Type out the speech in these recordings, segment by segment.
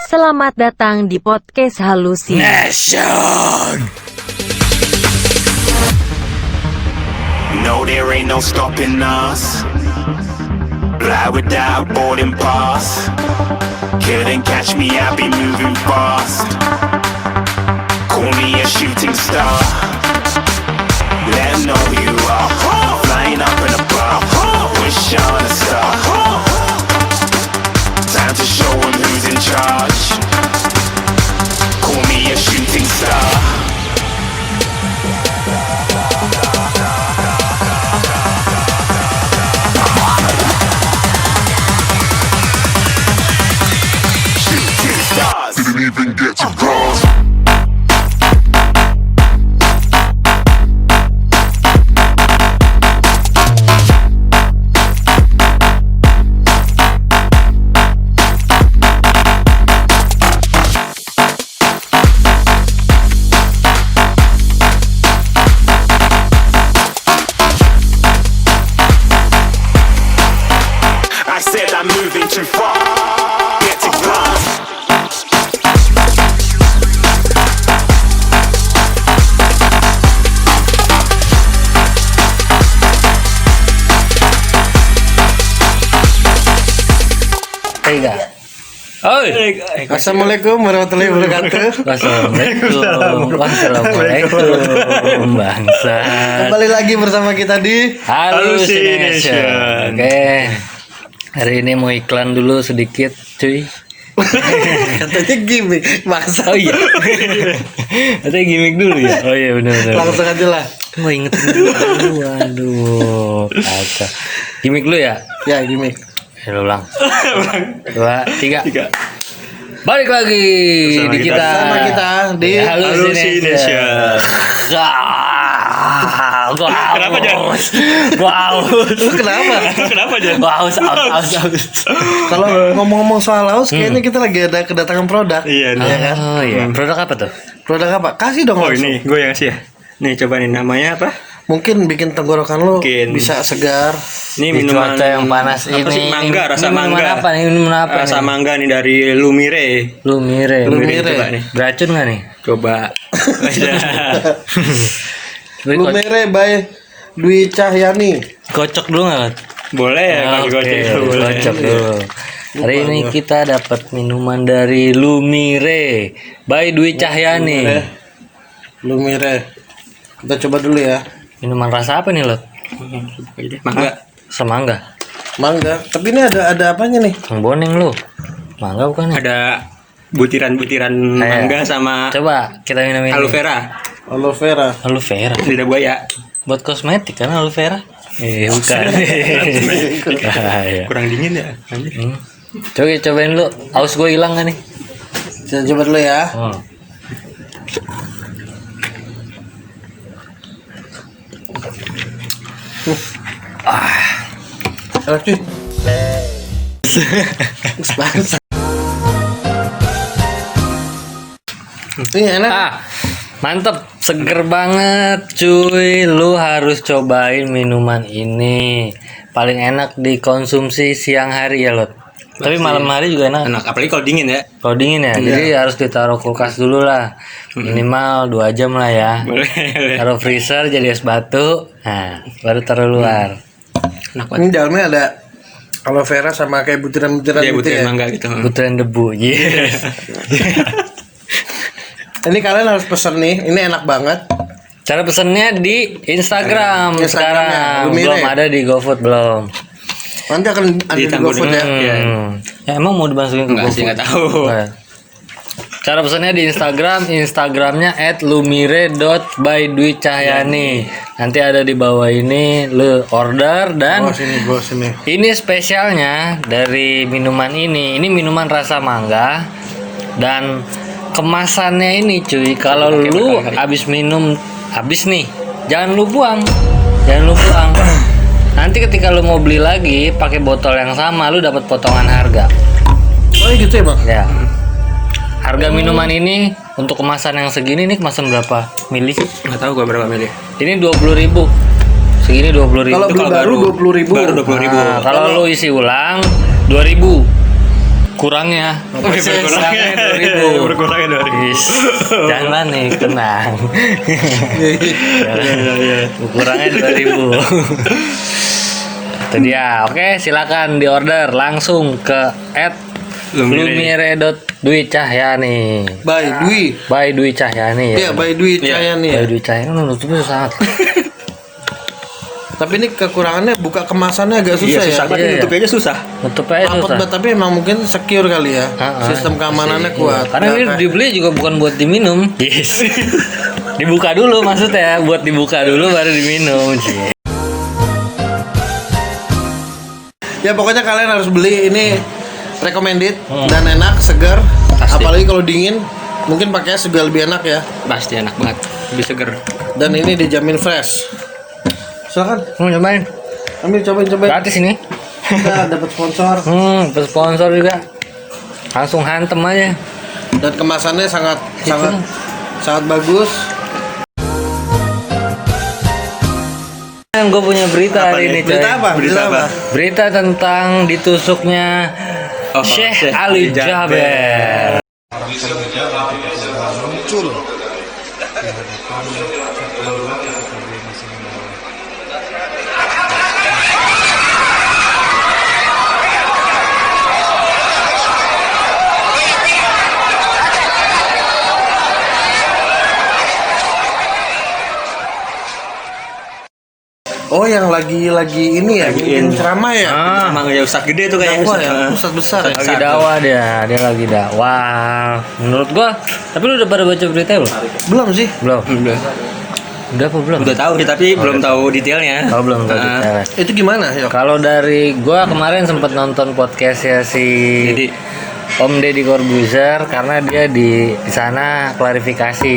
Selamat datang di podcast Halusi Nation. No, there ain't no stopping us. Fly without boarding pass. Couldn't catch me, I'll be moving fast. Call me a shooting star. Let 'em know who you are. Flying up in a bar. Wish on a star. Time to show 'em who's in charge. Call me a shooting star. Shooting stars. Didn't even get to cross. I said I'm moving too far. Get to glass. Tiga. Oi. Assalamualaikum warahmatullahi wabarakatuh. Wassalamualaikum bangsa. Kembali lagi bersama kita di Halusination. Oke. Hari ini mau iklan dulu sedikit, cuy. katanya gimmick maksa. Oh iya. Katanya gimmick dulu ya. Oh iya benar. Langsung aja lah. Mau ingetin dulu. Waduh. Kacau. Gimmick dulu ya. Ya gimmick. Ayo ulang. 2, 3. Balik lagi di kita. Sama kita di Halusination. Kenapa, Jan? Wow. Lu kenapa? Kenapa Jan? Wow, aus. Kalau ngomong-ngomong soal haus, kayaknya kita lagi ada kedatangan produk. Iya, nih. Ya kan? Oh iya. Produk apa tuh? Produk apa? Kasih dong Oh langsung. ini gue yang ngasih ya. Nih coba nih namanya apa? Mungkin bikin tenggorokan lu Mungkin. bisa segar. Ini Di minuman cuaca yang panas apa ini. sih? Mangga, rasa Ini minuman mangga. apa nih? Minuman apa Rasa nih? mangga nih dari Lumire. Lumire. Lumire. Coba nih. Beracun nggak nih? Coba. Lumere by Dwi Cahyani. Kocok dulu nggak? Boleh ya kalau Oke, gocek boleh. kocok dulu. Hari ini kita dapat minuman dari Lumire by Dwi Cahyani. Lumere. Kita coba dulu ya. Minuman rasa apa nih, Lot? Mangga. Semangga. Mangga. Tapi ini ada apanya nih? Yang boning lu. Mangga bukan ya? Ada butiran-butiran mangga sama Coba kita minum ini. aloe vera. Aloe vera. Aloe vera. Lidah buaya. Buat kosmetik kan aloe vera? Bukan. Bahaya. Kurang dingin ya. Anjir. Cobain lu. Aus gue hilang gak nih? Kita coba dulu ya. Oh. Enak cuy. Bangsa. Ini enak. Mantep, seger banget cuy. Lu harus cobain minuman ini. Paling enak dikonsumsi siang hari ya, Lot. Tapi malam hari juga enak. Enak apalagi kalau dingin ya. Kalau dingin ya, jadi harus ditaruh kulkas dulu lah. Minimal 2 jam lah ya. Boleh. Taruh freezer jadi es batu. Nah, baru taruh luar. Enak banget. Ini dalamnya ada aloe vera sama kayak butiran-butiran Iya gitu butiran ya. mangga gitu. Butiran debu. Yes. Ini kalian harus pesen nih. Ini enak banget. Cara pesennya di Instagram Instagramnya, sekarang. Lumire. Belum ada di GoFood belum. Nanti akan ada di Ditambah GoFood ya. Ya, emang mau dimasukin ke Enggak sih, GoFood? enggak tahu. Nah. Cara pesannya di Instagramnya @lumire.by_dwi_cahyani. Nanti ada di bawah ini, lu order dan Bawa sini. ini spesialnya dari minuman ini. Ini minuman rasa mangga dan kemasannya ini cuy. Kalau lu habis minum habis nih, jangan lu buang. Nanti ketika lu mau beli lagi pakai botol yang sama, lu dapat potongan harga. Oh gitu ya bang? Ya. Harga minuman ini untuk kemasan yang segini nih kemasan berapa mili sih? Nggak tahu gua berapa mili. Ini 20.000. Segini 20.000. Kalau beli baru 20.000. Baru 20.000. Nah, kalau lu isi ulang 2.000. kurangnya. Berkurangnya 2.000. Berkurangnya 2.000. Is, jangan panik, tenang. Kurangnya 2.000. Itu dia. Oke, silakan diorder langsung ke @lumire.dwi Cahyani. By Dwi Cahyani ya. Iya, by Dwi Cahyani ya. By Dwi Cahyani nutupnya susah. Tapi ini kekurangannya buka kemasannya agak susah Iya, ya. susah banget. Iya. Nutupnya aja susah. Nutupnya Rapot susah. banget, tapi emang mungkin secure kali ya. Sistem keamanannya kuat. Karena ini Nggak kayak- dibeli juga bukan buat diminum. Yes. Dibuka dulu maksudnya, buat dibuka dulu baru diminum. Cie. Ya pokoknya kalian harus beli ini, recommended dan enak, segar. Pasti. Apalagi kalau dingin, mungkin pakainya juga lebih enak ya. Pasti enak banget. Lebih seger. Dan ini dijamin fresh. Silakan, Mau nyobain? ambil cobain. Gratis ini. Kita dapat sponsor Bersponsor juga. Langsung hantem aja. dan kemasannya sangat bagus. Gue punya berita hari ini, coy. Berita apa? Berita tentang ditusuknya Syekh Ali Jaber. Oh, yang lagi ini ya, bikin ceramah ya. Emang ya Ustadz gede tuh kayaknya. Dakwah ya, Ustadz besar ya. Lagi dakwah dia lagi dakwah. Menurut gua, tapi lu udah pada baca berita belum? Belum sih. Belum. Udah apa belum? Udah tahu sih tapi belum tahu detailnya. Oh, belum tahu detailnya. Itu gimana ya? Kalau dari gua kemarin sempat nonton podcastnya si Jadi Om Deddy Corbuzier karena dia di sana klarifikasi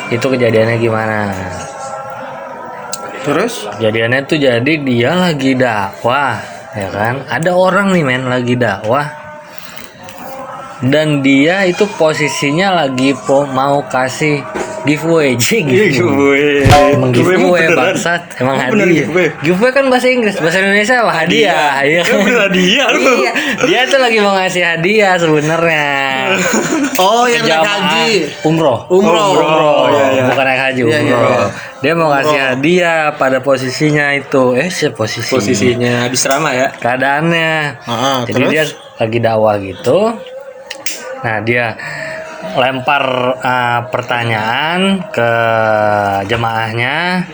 itu kejadiannya gimana. Terus? Kejadiannya tuh jadi dia lagi dakwah, ya kan? Ada orang nih men lagi dakwah dan dia itu posisinya lagi mau kasih giveaway, giveaway. Emang giveaway bangsat, emang hadiah. Giveaway kan bahasa Inggris, bahasa Indonesia apa hadiah? Iya kan? hadiah lu. Iya, dia tuh lagi mau ngasih hadiah sebenarnya. Oh, yang naik Jamaah haji. Umroh. Umroh. Iya. Bukan naik haji, Iya, iya, umroh. iya. Dia mau ngasih hadiah pada posisinya itu. Posisinya habis ceramah ya. Keadaannya. Jadi Terus? dia lagi dakwah gitu. Nah, dia lempar pertanyaan ke jemaahnya.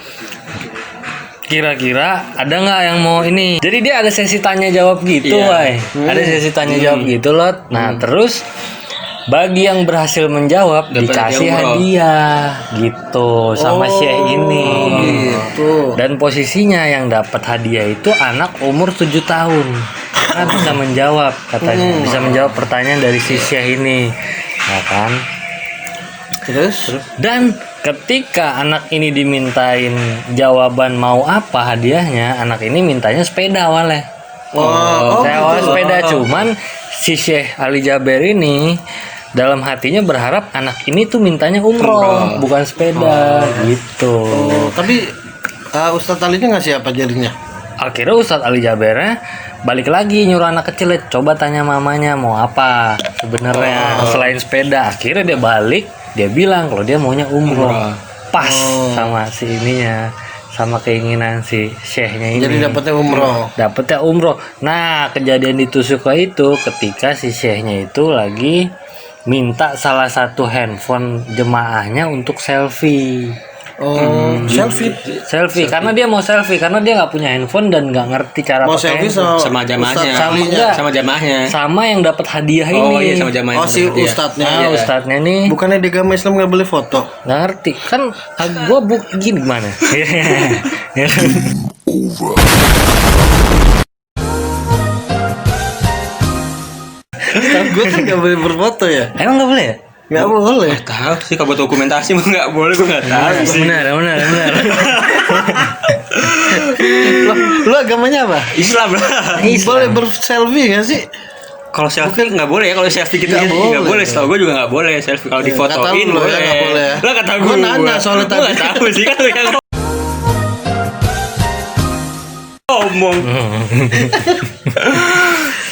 Kira-kira ada nggak yang mau ini? Jadi dia ada sesi tanya jawab gitu, Iya. Wai. Ada sesi tanya jawab gitu, Lot. Nah, terus bagi yang berhasil menjawab Dapat dikasih hadiah umroh. hadiah gitu sama Syekh ini. Gitu. Dan posisinya yang dapat hadiah itu anak umur 7 tahun. Karena bisa menjawab katanya, bisa menjawab pertanyaan dari si Syekh ini. Ya kan? Terus? Dan ketika anak ini dimintain jawaban mau apa hadiahnya, anak ini mintanya sepeda awalnya. Sewa sepeda, cuman si Syekh Ali Jaber ini dalam hatinya berharap anak ini tuh mintanya umroh, bukan sepeda gitu. Tapi Ustadz Alinya ngasih apa jadinya? Akhirnya Ustadz Ali Jabernya balik lagi nyuruh anak kecil, coba tanya mamanya mau apa sebenarnya selain sepeda. Akhirnya dia balik, dia bilang kalau dia maunya umroh. Pas sama si ininya, sama keinginan si syekhnya ini. Jadi dapetnya umroh. Dapetnya umroh. Nah, kejadian di Tusuka itu ketika si syekhnya itu lagi minta salah satu handphone jemaahnya untuk selfie. Selfie karena dia mau selfie karena dia nggak punya handphone dan nggak ngerti cara Mau pakai selfie handphone. Sama jamaahnya. Sama Alinya. enggak? Sama jamaahnya. Sama yang dapat hadiah ini. Oh iya sama jamaahnya. Oh, si Ustadznya. Nah, ustadznya nih Bukannya di agama Islam nggak boleh foto? nggak ngerti kan gua gini gimana. Gue kan nggak boleh berfoto ya? Emang nggak boleh ya? Nggak boleh. Tahu sih kalau buat dokumentasi mah nggak boleh, gue nggak tahu sih. Benar. Lu agamanya apa? Islam lah. Boleh berselfie nggak sih? Kalau selfie nggak boleh ya, kalau selfie kita Nggak nggak boleh. boleh. Setahu gue juga nggak boleh selfie kalau Kata difotoin lu ya, boleh. nggak boleh ya. Lo kata Gua gue. nanya soalnya Gue tadi. nggak tahu sih kan lu yang ngomong.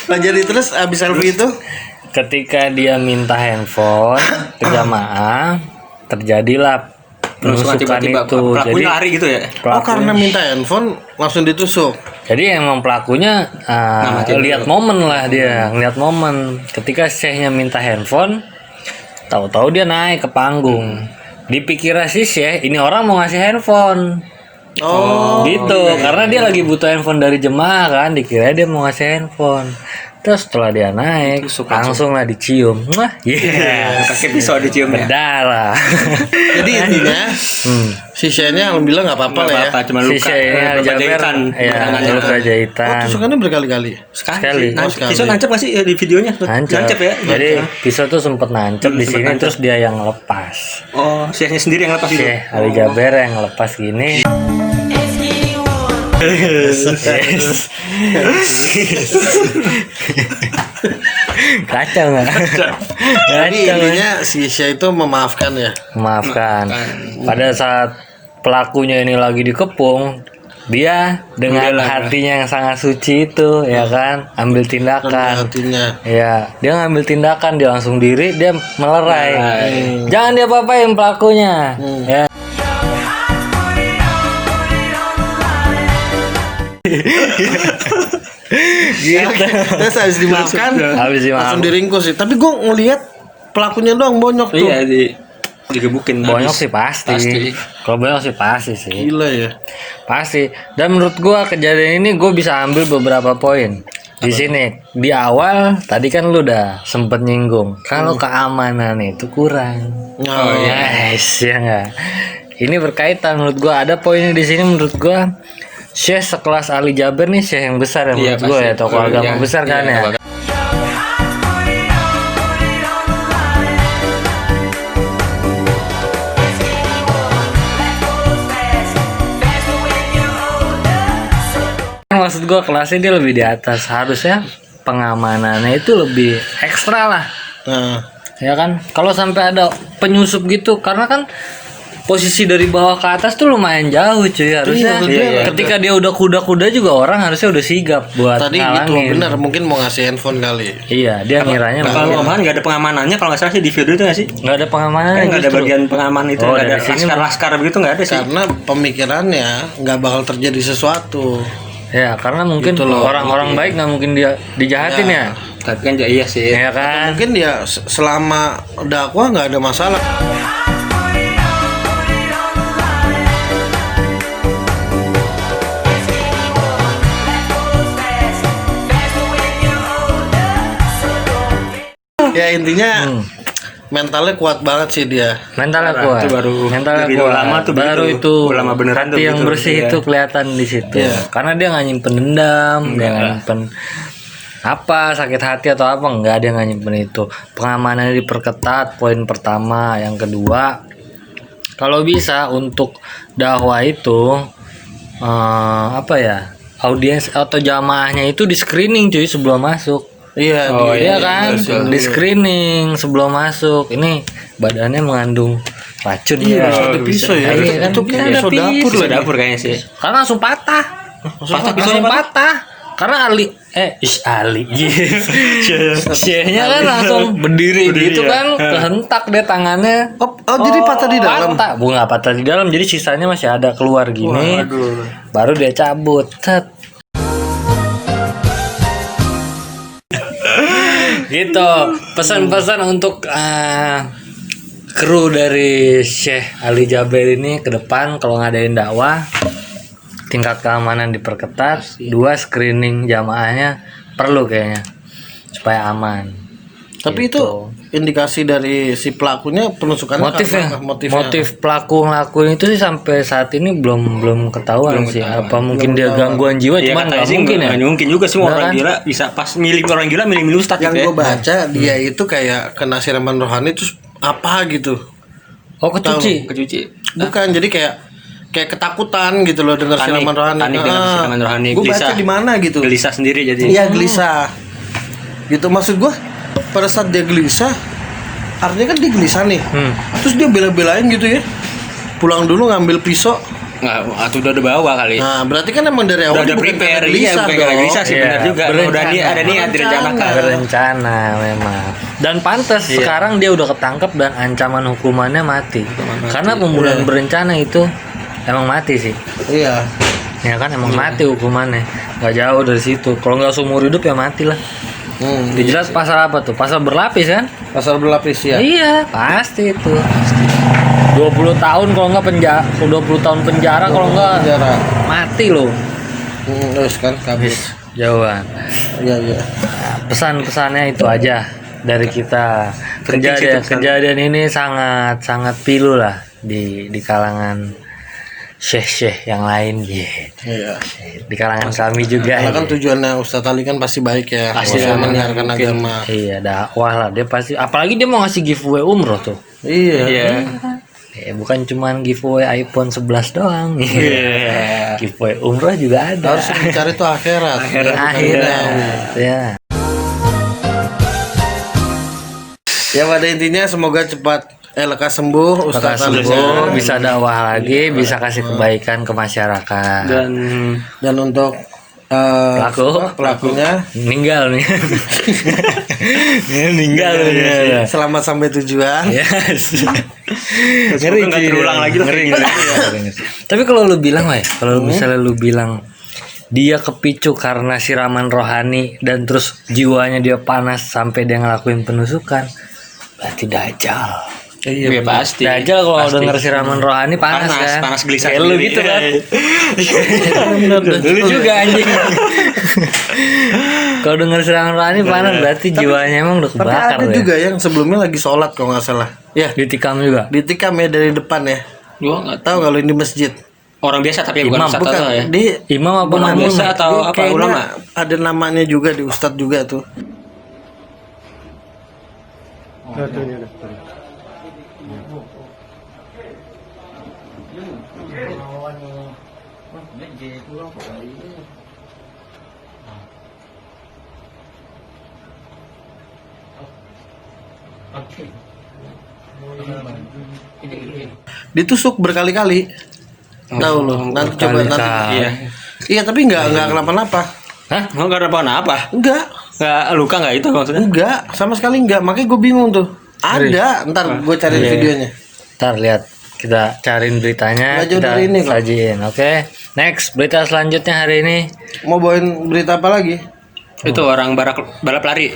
Nah jadi terus abis selfie itu Ketika dia minta handphone ke jamaah, terjadilah penusukan tiba-tiba itu. Jadi pelakunya lari gitu ya. oh karena minta handphone langsung ditusuk. Jadi emang pelakunya Namatin lihat dulu. momen lah dia, ngeliat momen. Ketika Syekhnya minta handphone, tahu-tahu dia naik ke panggung. Dipikirnya si Syekh, ini orang mau ngasih handphone. Oh Gitu, karena dia lagi butuh handphone dari jemaah kan, dikira dia mau ngasih handphone. Terus setelah dia naik, langsung lah dicium. Wah, iya. Pakai pisau dicium ya. Berdarah. jadi intinya si Shane-nya alhamdulillah nggak apa-apa lah ya. Apa cuma Si luka. Syekh ini luka Jaber, jahitan. ya, luka Oh jahitan. tusukannya berkali-kali. Sekali. sekali. Pisau nancep nggak sih di videonya? Nancep ya. Jadi pisau tuh sempet nancep di Sempet sini, nancep. terus dia yang lepas. Oh, Syekhnya sendiri yang lepas itu. Syekh Ali Jaber yang lepas gini. Yes. Kacau nggak? Jadi Kacau. intinya si Shane itu memaafkan ya. Maafkan. Pada saat pelakunya ini lagi dikepung, dia dengan Membela, hatinya yang sangat suci itu, ya kan, ambil tindakan. Hatinya. Ya, dia ngambil tindakan, dia langsung diri, dia melerai. Jangan dia apa-apain pelakunya. Ya. Gitu. Terus habis dimaafkan, Habis dimaafkan. langsung diringkus sih. Tapi gue ngelihat pelakunya doang bonyok tuh. Iya, digebukin. Bonyok habis. sih pasti. Kalau bonyok sih pasti sih. Gila ya. Pasti. Dan menurut gua kejadian ini gue bisa ambil beberapa poin. Di sini di awal tadi kan lu udah sempet nyinggung kalau keamanan itu kurang. Oh iya. Yes, ya enggak. Ini berkaitan menurut gua, ada poinnya di sini menurut gua. Syekh sekelas Ali Jaber nih Syekh yang besar ya Iya, menurut gua pasti. ya, tokoh agama Iya, besar kan iya, ya. tokoh Maksud gua kelasnya dia lebih di atas, harusnya pengamanannya itu lebih ekstra lah. Nah, Ya kan, kalau sampai ada penyusup gitu, karena kan posisi dari bawah ke atas tuh lumayan jauh cuy, harusnya. Iya, Ketika dia udah kuda-kuda juga orang harusnya udah sigap buat tadi gitu ngalangin. benar mungkin mau ngasih handphone kali. Iya, dia ngiranya Kalau kemarin nggak ada pengamanannya, kalau nggak salah sih di video itu nggak sih? nggak ada pengamanan Kan nggak ada bagian pengaman itu, Oh, nggak ada dari sini laskar begitu nggak ada sih. Karena pemikirannya nggak bakal terjadi sesuatu. Ya, karena mungkin Gitu loh. orang-orang baik nggak mungkin dia dijahatin ya. Tapi kan iya sih. Ya kan? Mungkin dia selama dakwah nggak ada masalah. Ya intinya mentalnya kuat banget sih dia. Mentalnya Parah, kuat. itu baru Mentalnya dari kuat. ulama tuh baru begitu. itu. Ulama beneran tuh hati yang begitu, bersih iya. itu kelihatan di situ. Iya. Karena dia nggak nyimpen dendam, dia nggak nyimpen apa sakit hati atau apa, enggak, dia nggak nyimpen itu. Pengamanannya diperketat, poin pertama. Yang kedua, kalau bisa untuk dakwah itu apa ya, audiens atau jamaahnya itu di screening cuy sebelum masuk. Iya, Oh, Iya iya, kan, betul. di screening sebelum masuk. Ini badannya mengandung racun Iya, ya. ada pisau ya. Iya kan, Itu bisa kayak ada pisau dapur pisau. Bisa dapur kayaknya sih. Karena langsung patah. Langsung patah. Karena Ali Ali. Syekhnya kan langsung berdiri gitu kan, kehentak deh tangannya. Oh, jadi patah di dalam. Patah, bunga patah di dalam. Jadi sisanya masih ada keluar gini. Baru dia cabut. Set. Gitu. Pesan-pesan untuk kru dari Syekh Ali Jaber ini ke depan kalau ngadain dakwah, tingkat keamanan diperketat, 2 screening jamaahnya perlu kayaknya supaya aman. Tapi Gitu. itu indikasi dari si pelakunya penusukannya Motifnya, karena motifnya. motif pelaku ngelakuin itu sih sampai saat ini belum ketahuan sih. Apa mungkin dia gangguan jiwa, Iya, cuman katanya nggak sih mungkin ya. nggak mungkin juga sih Nggak orang kan? gila bisa pas milih orang gila milih ustadz Yang gitu ya. gue baca dia itu kayak kena siraman rohani terus apa gitu. Oh, kecuci. Kecuci. Bukan, jadi kayak ketakutan gitu loh dengar Panik, siraman rohani. panik dengan siraman rohani. Gue baca Gelisah. di mana gitu. Gelisah sendiri jadi. Iya, gelisah. Gitu maksud gue pada saat dia gelisah artinya kan dia gelisah nih. Terus dia bela-belain gitu ya. Pulang dulu ngambil pisau Nggak, atau udah bawa kali. Nah, berarti kan emang dari awal Udah bukan prepare, karena iya, gelisah bukan karena dong. gelisah sih, Iya, benar juga. berencana. Udah ada niat direncanakan. Berencana memang. Dan pantas sekarang dia udah ketangkep dan ancaman hukumannya mati. Karena pembunuhan berencana itu emang mati sih. Iya. Ya kan emang mati hukumannya. Gak jauh dari situ. Kalau nggak seumur hidup ya mati lah. Dijelas pasal apa tuh? Pasal berlapis kan? Pasal berlapis ya. Iya, pasti itu. 20 tahun kalau nggak penjara, 20 tahun penjara kalau nggak Penjara. mati loh. Terus kan kabur. Jauhan. Iya, iya. Nah, pesan-pesannya itu aja dari kita. Penting sih itu pesan. Kejadian ini sangat pilu lah di kalangan syekh-syekh yang lain gitu. Iya. Di kalangan kami juga. Karena kan gitu. tujuannya Ustadz Ali kan pasti baik ya. Pasti Maksudnya kan, menyiarkan agama. Iya, dakwah lah dia pasti. Apalagi dia mau ngasih giveaway umroh tuh. Iya. Iya. Bukan cuman giveaway iPhone 11 doang. Iya. Giveaway umroh juga ada. Harus dicari tuh akhirat. Akhirat. Ya. Ya pada intinya semoga cepat lekas sembuh Ustadz Ali. Sembuh, bisa dakwah lagi, bisa kasih kebaikan ke masyarakat. Dan untuk pelakunya Meninggal nih. Meninggal nih. selamat sampai tujuan. Yes. semoga nggak terulang lagi lah. Ngeri. Tapi kalau lu bilang, kalau misalnya lu bilang dia kepicu karena siraman rohani dan terus jiwanya dia panas sampai dia ngelakuin penusukan, berarti dajjal. Iya pasti. Dajjal kalau denger siraman rohani panas kan. Panas gelisah. Kayak lu sendiri. gitu kan. Iya. Lu juga anjing. Kalau denger siraman rohani panas berarti jiwanya emang udah Tapi kebakar ada ya. juga yang sebelumnya lagi sholat kalau nggak salah. Ya, Ditikam juga. ditikam ya dari depan ya. Gua nggak Tahu kalau ini masjid. orang biasa tapi Imam, bukan ustadz Bukan, atau ya. di Imam apa Bukan makmum? biasa atau di apa kayaknya ulama? ada namanya juga di ustadz juga tuh. Ditusuk berkali-kali. Tahu loh. Nanti coba nanti. berkali-kali. Iya. Iya, tapi nggak kenapa-napa. Hah? Mau karena apa? Enggak. Nggak luka nggak itu maksudnya? Enggak, sama sekali enggak. Makanya gue bingung tuh. Ada, ntar gue cari videonya. Ntar lihat kita cariin beritanya, Nggak jauh kita dari ini kok. sajiin. Oke. Next, berita selanjutnya hari ini. Mau bawain berita apa lagi? Itu orang balap lari.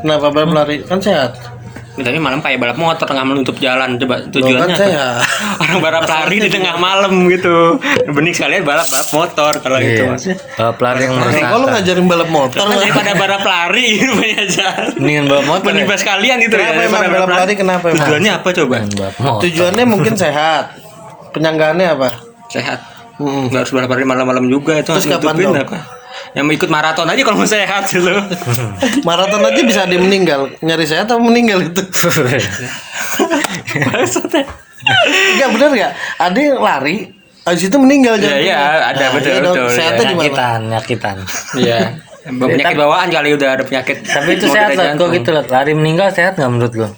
Kenapa balap lari? Kan sehat. Tapi malam kayak balap motor tengah menutup jalan. Coba Loh, kan tujuannya apa? sehat. Orang balap lari di tengah malam gitu. Bening sekalian balap motor kalau gitu Iya. maksudnya. Balap lari yang Kalau lu meresahkan. ngajarin balap motor Kan lah. daripada balap lari gitu aja. Mendingan balap motor. Mending Ya? sekalian gitu Kenapa ya. emang daripada balap lari? Kenapa emang? Tujuannya apa coba? Mendingan balap motor. Tujuannya mungkin sehat. Penyanggaannya apa? Sehat. Mm-mm. Nggak harus balap lari malam-malam juga itu. Terus kapan nutupin dong? apa? Yang mau ikut maraton aja kalau mau sehat gitu. Maraton aja bisa ada yang meninggal. Nyari sehat atau meninggal itu? Maksudnya. Enggak bener nggak? Ada yang lari, habis itu meninggal Iya, jantungnya. iya, ada, betul, iya dong. betul, Sehatnya iya. gimana? Nyakitan. Iya. Penyakit bawaan kali udah ada penyakit. Tapi itu mau sehat kita lah. jantung. Kok gitu lah. Lari meninggal sehat nggak menurut lo?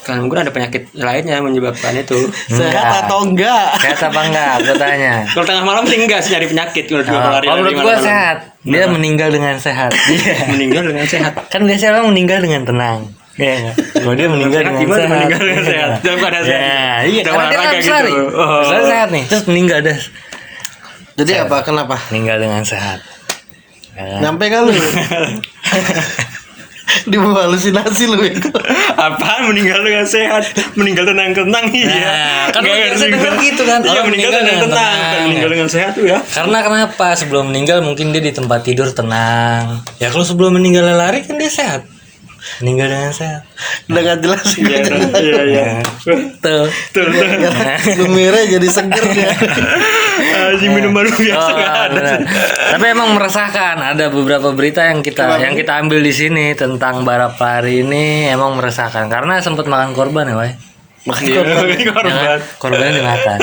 Kan mungkin ada penyakit lainnya yang menyebabkan itu. Sehat atau enggak? Sehat apa enggak? Gue tanya. Kalau tengah malam sih enggak sih nyari penyakit kalau Oh, lari-lari kalau menurut gue malam-malam. sehat. Dia meninggal dengan sehat. Iya. Meninggal dengan sehat. Kan biasanya orang meninggal dengan tenang. Iya nggak? Kalau dia meninggal Sehat dengan gimana sehat. meninggal dengan sehat? Dalam keadaan sehat. Ya, iya. Udah Karena dia olahraga kan gitu. lari. Oh. Misalnya sehat nih, terus meninggal dah. Jadi apa? Kenapa? Meninggal dengan sehat. Ya. Nyampe kan lu? Di bawah halusinasi lu itu. Apaan meninggal dengan sehat? Meninggal tenang-tenang iya. kan Nggak lu biasa ngerti denger gua. gitu kan, Iya orang meninggal meninggal dengan tenang-tenang. tenang. Kan meninggal dengan sehat tuh ya. Karena kenapa? Sebelum meninggal mungkin dia di tempat tidur tenang. Ya kalau sebelum meninggal lari kan dia sehat. Meninggal dengan sehat. Udah nggak jelas. Iya. Tuh. Tuh. Gemirnya jadi seger dia. Anjing minuman biasa Oh, nggak ada. benar. Tapi emang meresahkan. Ada beberapa berita yang kita ambil di sini tentang balap lari ini emang meresahkan karena sempat makan korban ya, Wai. Makan Iya, korban. korban. Korbannya dimakan.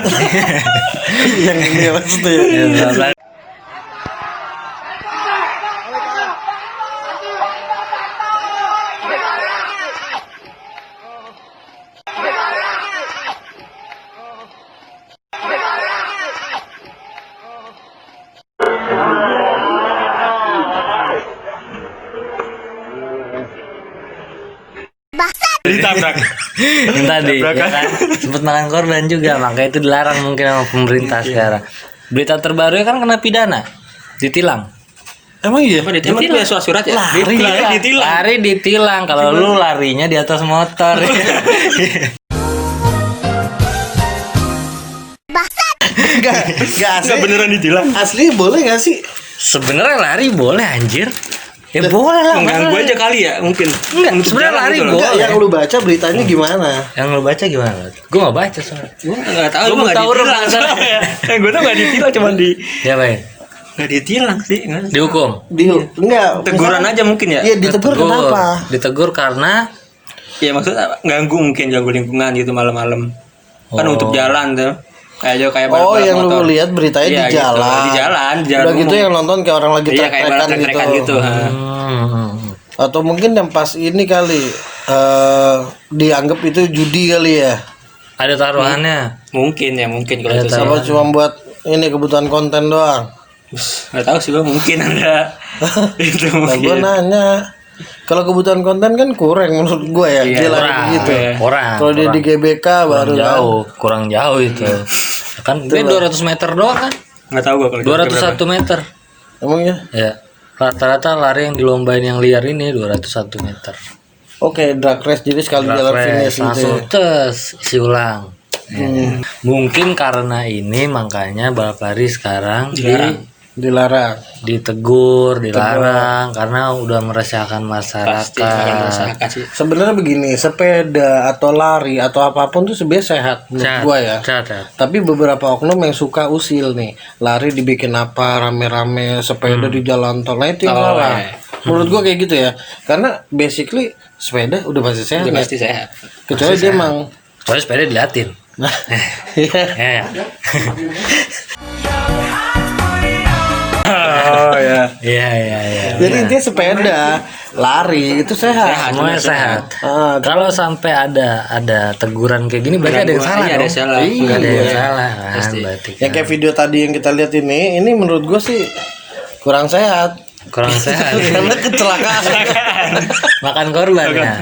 Yang ini maksudnya ya. Ya, balap lari. Ditabrak. Yang tadi ya Tabrakan. kan sempat makan korban juga, makanya itu dilarang mungkin sama pemerintah sekarang. Berita terbaru kan kena pidana, ditilang. Emang iya? Emang punya surat ya? Ditilang. Lari ditilang kalau lu larinya di atas motor. Enggak asli. Enggak beneran ditilang. Asli boleh gak sih? Sebenarnya lari boleh anjir. Ya boleh lah. Mengganggu masa- aja kali ya mungkin. Enggak, sebenarnya jalan lari gitu loh. boleh. Enggak, yang lu baca beritanya gimana? Yang lu baca gimana? Gue gak baca soalnya. Gua enggak tahu, Gua gua enggak tahu ditilang. orang sana. Gua tuh enggak ditilang, cuman Siapa ya? enggak ditilang sih. Dihukum. Enggak. Teguran misalkan- aja mungkin ya. Iya, ditegur kenapa? Ditegur karena Ya maksudnya ganggu lingkungan gitu malam-malam. Kan Oh. untuk jalan tuh. Kayak Oh, balap-balap yang motor. lu lihat beritanya Iya, di gitu. jalan. Di jalan Udah gitu umum. yang nonton kayak orang lagi Iya, kayak balap trek-trekan trek-trekan gitu. gitu. Atau mungkin yang pas ini kali dianggap itu judi kali ya. ada taruhannya. Mungkin kalau Iya, itu sih. tahu. Apa cuma buat ini kebutuhan konten doang? Enggak tahu sih gua, mungkin ada. Itu Nah, gue mungkin. nanya. Kalau kebutuhan konten kan kurang menurut gue ya. Iya, Dia lagi kurang, begitu. iya. kurang. Kalau dia di GBK baru kan. kurang jauh itu. Kan dia 200 meter doang kan? Enggak tahu gua kalau 201 meter. Emangnya? Ya. Rata-rata lari yang dilombain yang liar ini 201 meter. Oke, drag race jadi sekali jalan finish gitu. Langsung Ya. tes isi ulang. Ya. Mungkin karena ini makanya balap lari sekarang Dilarang. ditegur, dilarang karena udah meresahkan pasti akan masyarakat. masyarakat sih. Sebenarnya begini, sepeda atau lari atau apapun tuh sebenarnya sehat menurut Sehat, gua ya. sehat, sehat. Tapi beberapa oknum yang suka usil nih, lari dibikin apa rame-rame, sepeda di jalan tol. Nah itu yang Oh, salah. iya. Menurut gua kayak gitu ya. Karena basically sepeda udah pasti sehat. Udah ya. pasti sehat. Kecuali dia emang Soalnya sepeda diliatin. nah, iya. Ya. Oh ya. Iya, iya, iya. Jadi intinya sepeda, lari itu sehat. Semuanya sehat. Ah, Kalau sampai ada teguran kayak gini berarti ada yang salah Iya, ada dong. yang salah. Iya, ada yang Iya. salah kan Pasti. berarti. yang kayak video tadi yang kita lihat ini menurut gua sih kurang sehat. Kurang sehat. Karena kecelakaan. Makan korban ya.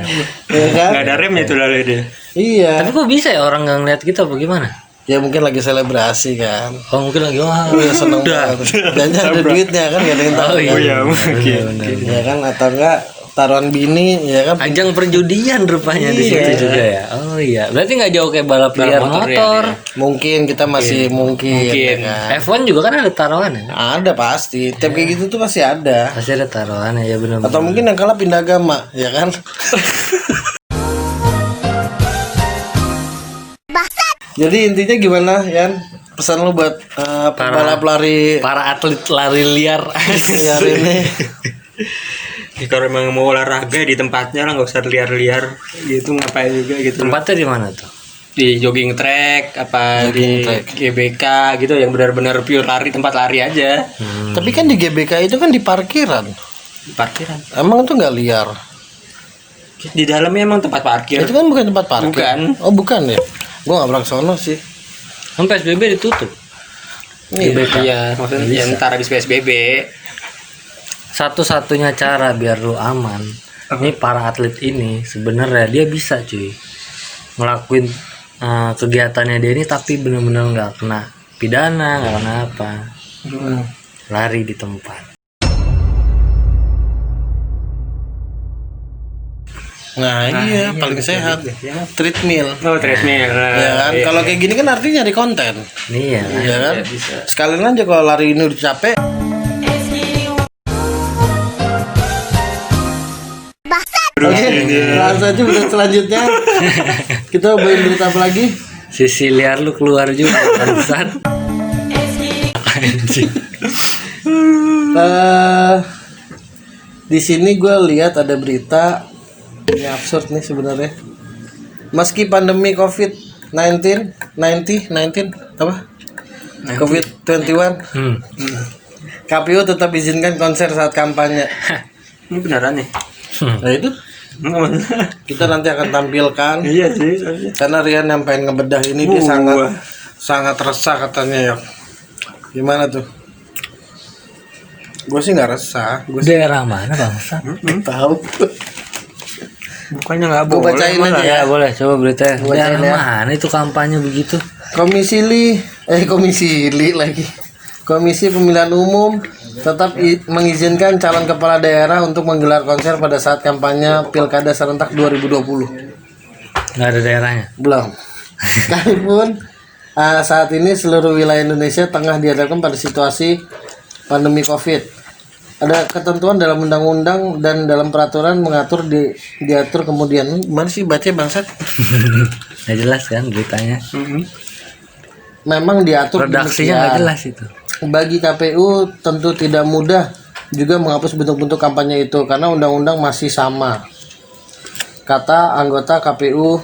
Ya kan? Enggak ada remnya tuh lalu dia. Iya. Tapi kok bisa ya orang nggak ngeliat kita apa gimana? Ya mungkin lagi selebrasi kan. Oh mungkin lagi wah. Ya seneng banget. Jangan ada duitnya kan gak ada yang tahu. Oh kan? iya, mungkin. Ya kan atau enggak taruhan bini ya kan. Ajang perjudian rupanya di situ Iya. juga ya. Oh iya, berarti nggak jauh kayak balap liar motor, motor. ya, Mungkin kita masih mungkin. Mungkin. Ya kan? F1 juga kan ada taruhan ya. Ada pasti. Tiap kayak gitu tuh pasti ada. Pasti ada taruhan ya benar. Atau mungkin yang kalah pindah agama, ya kan? Jadi intinya gimana, Yan? Pesan lu buat pembalap lari para atlet lari liar. hari ini? Ya, kalau emang mau olahraga di tempatnya lah, nggak usah liar-liar gitu, ngapain juga gitu. Tempatnya di mana tuh? Di jogging track apa Jogging di track. GBK gitu yang benar-benar pure lari, tempat lari aja. Tapi kan di GBK itu kan di parkiran. Di parkiran. Emang itu nggak liar? Di dalamnya emang tempat parkir. Itu kan bukan tempat parkir. Bukan. Oh bukan ya? Gua nggak pernah sono sih. Kan PSBB ditutup. Iya, maksudnya ya, ntar habis PSBB. Satu-satunya cara biar lu aman, ini para atlet ini sebenarnya dia bisa cuy ngelakuin kegiatannya dia ini tapi bener-bener nggak kena pidana, nggak kena apa, lari di tempat. Nah, iya paling sehat. Treadmill. Oh, treadmill. Ya kan? Iya. Kalau kayak gini kan artinya nyari konten. Iya kan? Iya kan? Sekalian aja kalau lari ini udah capek. Oke, langsung aja berita selanjutnya. Kita bawain berita apa lagi? Sisi liar lu keluar juga bangsat. Anjing. Di sini gue lihat ada berita ini absurd nih sebenarnya. Meski pandemi COVID-19 apa? COVID-21, KPU tetap izinkan konser saat kampanye. Ini beneran nih. Nah itu kita nanti akan tampilkan. Iya sih, soalnya. Karena Rian yang pengen ngebedah ini dia sangat resah katanya ya. Gimana tuh? Gue sih nggak resah. Gue sih Daerah mana bangsat? tahu. Bukannya nggak Gua boleh. bacain malah. aja ya. Ya boleh, coba beritanya. Gua bacain ya. Mana itu kampanye begitu? Komisi Pemilihan Umum tetap mengizinkan calon kepala daerah untuk menggelar konser pada saat kampanye Pilkada serentak 2020. Nggak ada daerahnya. Belum. Sekalipun saat ini seluruh wilayah Indonesia tengah dihadapkan pada situasi pandemi Covid. Ada ketentuan dalam undang-undang dan dalam peraturan mengatur diatur kemudian. Gimana sih baca bangsat? Nggak jelas kan beritanya. Memang diatur Redaksinya nggak demikian. jelas itu. Bagi KPU tentu tidak mudah juga menghapus bentuk-bentuk kampanye itu karena undang-undang masih sama. Kata anggota KPU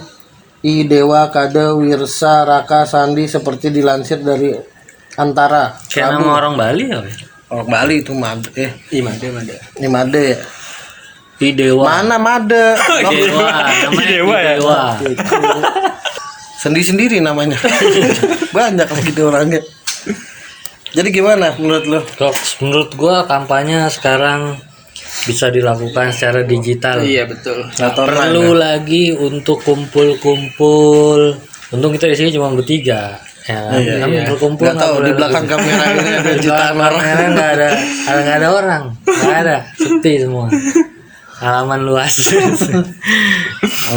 I Dewa Kade Wirsa Raka Sandi seperti dilansir dari Antara. Kayak nama orang Bali ya? Orang Bali itu Made. Iya, Made. Ini Made ya. Dewa. Mana Made? Dewa, namanya Dewa ya? Dewa. Sendiri-sendiri namanya. Banyak gitu orangnya. Jadi gimana menurut lo? Menurut gua kampanye sekarang bisa dilakukan secara digital. Iya betul. Nggak perlu lagi untuk kumpul-kumpul. Untung kita di sini cuma bertiga. Ya, kan? Berkumpul Nggak tahu boleh di belakang lebih. kamera ini ada jutaan orang. Kamera nggak ada orang, nggak ada, sepi semua. Halaman luas.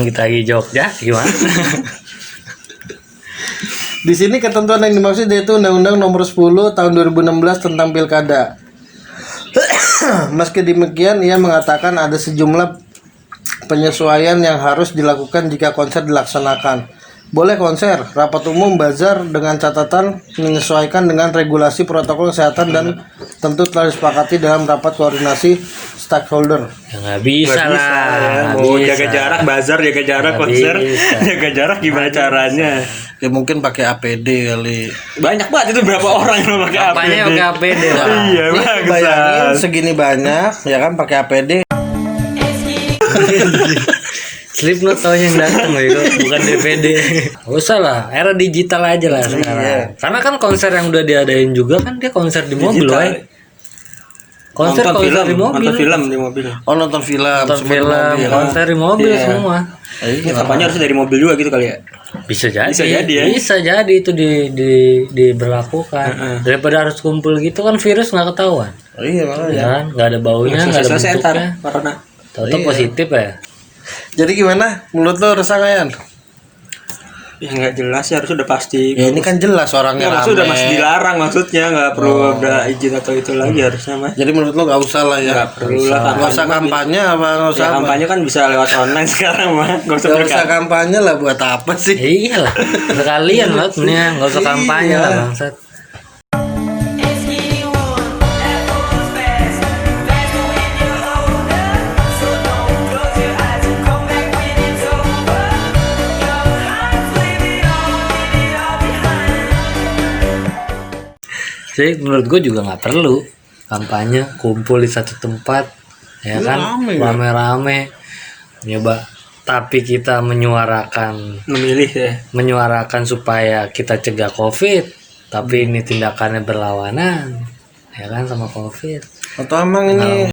Kita lagi Jogja, gimana? Di sini ketentuan yang dimaksud yaitu Undang-Undang Nomor 10 Tahun 2016 tentang Pilkada. Meski demikian, ia mengatakan ada sejumlah penyesuaian yang harus dilakukan jika konser dilaksanakan. Boleh konser, rapat umum, bazar dengan catatan menyesuaikan dengan regulasi protokol kesehatan dan tentu telah disepakati dalam rapat koordinasi stakeholder. Ya nggak bisa Nggak bisa, lah. ya. Nggak Mau bisa. jaga jarak, bazar jaga jarak, Nggak konser bisa. jaga jarak, gimana caranya? Ya mungkin pakai APD kali. Banyak banget itu, berapa orang yang pakai Kampanye APD? pakai APD lah. Iya, Ini bayangin bagus. segini banyak ya kan pakai APD. Slipknot tau yang datang gitu, bukan DPD. Gak usah lah, era digital aja lah sekarang. Iya. Karena kan konser yang udah diadain juga kan dia konser di mobil, Digital. woy. Konser Nonton film, di mobil. nonton film di mobil. Oh nonton film, Nonton semua di film, mobil. konser di mobil Iya. semua. Ini kampanye harusnya dari mobil juga gitu kali ya? Bisa jadi. Bisa jadi, ya. Bisa jadi itu diberlakukan. Daripada harus kumpul gitu kan virus nggak ketahuan. Iya makanya. Ya kan, nggak ada baunya, nggak ada Selesai ntar, bentuknya. corona. Tahu-tahu positif ya. Jadi gimana? Menurut lo resah nggak, Yan? Ya nggak jelas ya, harus udah pasti. Ya ini kan jelas orangnya Ya, maksudnya udah rame. masih dilarang, maksudnya nggak perlu ada izin atau itu lagi harusnya mah. Jadi menurut lo nggak usah lah ya. Nggak perlu lah, Nggak usah kampanye apa nggak usah Ya, apa? kampanye kan bisa lewat online sekarang mah, nggak usah Nggak usah berkat. kampanye lah buat apa sih? Iya lah, sekalian lah mendingan nggak usah kampanye lah bangsat. Jadi menurut gue juga nggak perlu kampanye kumpul di satu tempat, ya kan, rame, ya. rame-rame, nyoba. Tapi kita menyuarakan supaya kita cegah COVID, tapi ini tindakannya berlawanan, ya kan, sama COVID. Atau emang ini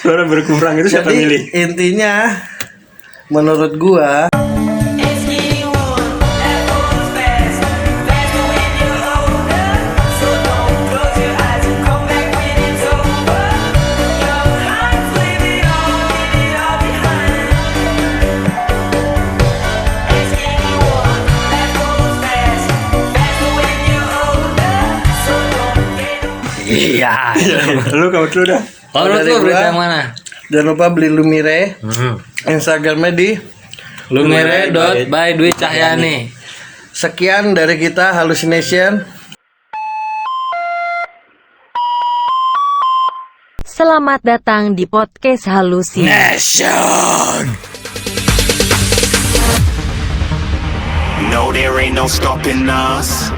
Suara berkurang itu siapa jadi milih? intinya menurut gua Iya. Lu kamu dulu dah. Kalau menurut dari lu berita gua- yang mana? jangan lupa beli Lumire. Instagramnya di Lumire.by Dwi Cahyani. sekian dari kita Hallucination. Selamat datang di podcast Halusi. No, there ain't no stopping us.